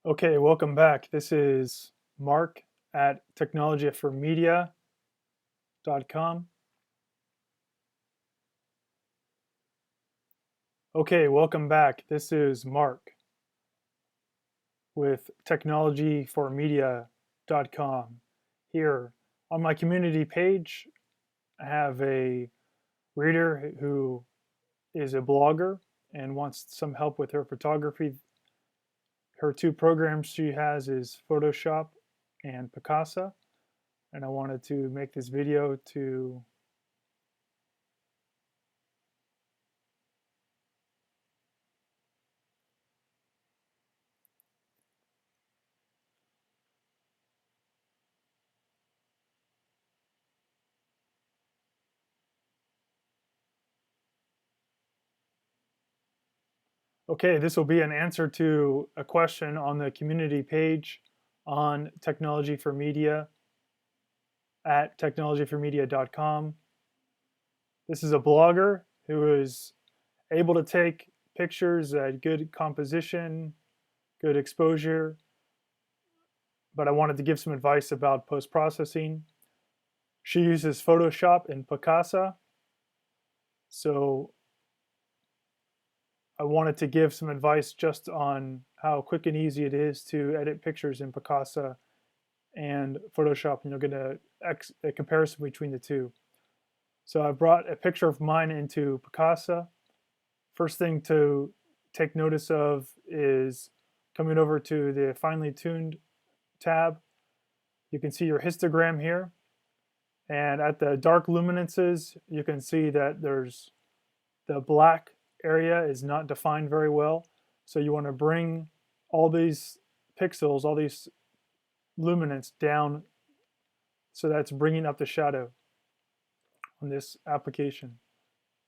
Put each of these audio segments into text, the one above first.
Okay, welcome back. This is Mark at technologyformedia.com. Okay, welcome back. This is Mark with technologyformedia.com. Here on my community page, I have a reader who is a blogger and wants some help with her photography. Her two programs she has is Photoshop and Picasa, and I wanted to make this video to Okay, this will be an answer to a question on the community page on Technology for Media at technologyformedia.com. This is a blogger who is able to take pictures at good composition, good exposure, but I wanted to give some advice about post-processing. She uses Photoshop and Picasa, so I wanted to give some advice just on how quick and easy it is to edit pictures in Picasa and Photoshop, and you'll get a comparison between the two. So I brought a picture of mine into Picasa. First thing to take notice of is coming over to the finely tuned tab. You can see your histogram here, and at the dark luminances you can see that there's the black area is not defined very well, so you want to bring all these pixels, all these luminance down, so that's bringing up the shadow on this application.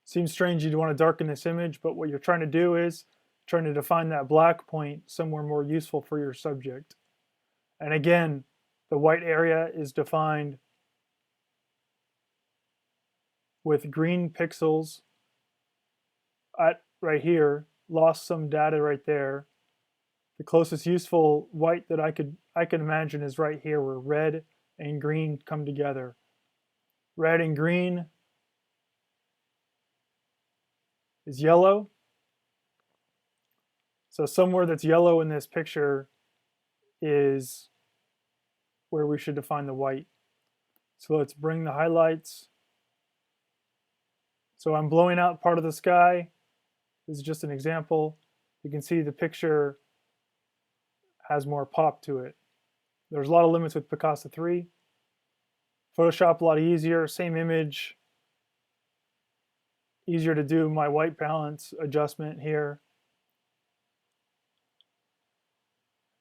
Seems strange you'd want to darken this image, but what you're trying to do is trying to define that black point somewhere more useful for your subject. And again, the white area is defined with green pixels at right here, lost some data right there. The closest useful white that I could imagine is right here, where red and green come together. Red and green is yellow. So somewhere that's yellow in this picture is where we should define the white. So let's bring the highlights. So I'm blowing out part of the sky. This is just an example. You can see the picture has more pop to it. There's a lot of limits with Picasa 3. Photoshop a lot easier, same image, easier to do my white balance adjustment here.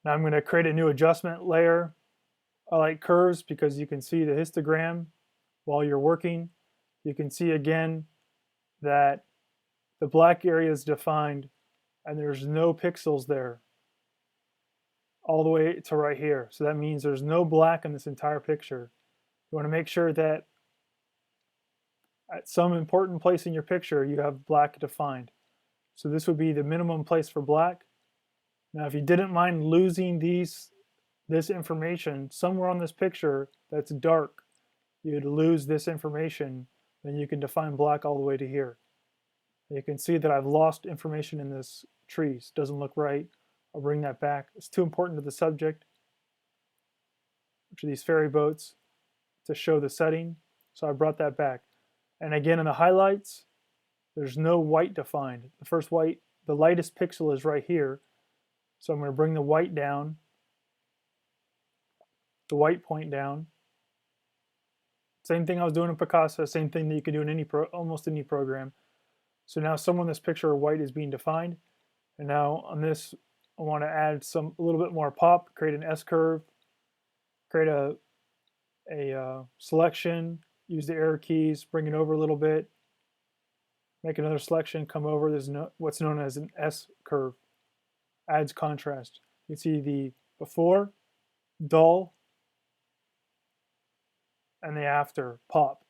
Now I'm going to create a new adjustment layer. I like curves because you can see the histogram while you're working. You can see again that the black area is defined and there's no pixels there all the way to right here. So that means there's no black in this entire picture. You want to make sure that at some important place in your picture you have black defined. So this would be the minimum place for black. Now if you didn't mind losing this information somewhere on this picture that's dark, you'd lose this information, then you can define black all the way to here. You can see that I've lost information in this trees. Doesn't look right. I'll bring that back. It's too important to the subject, which are these ferry boats, to show the setting. So I brought that back. And again, in the highlights, there's no white defined. The first white, the lightest pixel is right here. So I'm going to bring the white down, the white point down. Same thing I was doing in Picasa, same thing that you can do in almost any program. So now somewhere in this picture white is being defined. And now on this, I want to add a little bit more pop, create an S-curve, create a selection, use the arrow keys, bring it over a little bit, make another selection, come over. There's what's known as an S-curve, adds contrast. You can see the before, dull, and the after, pop.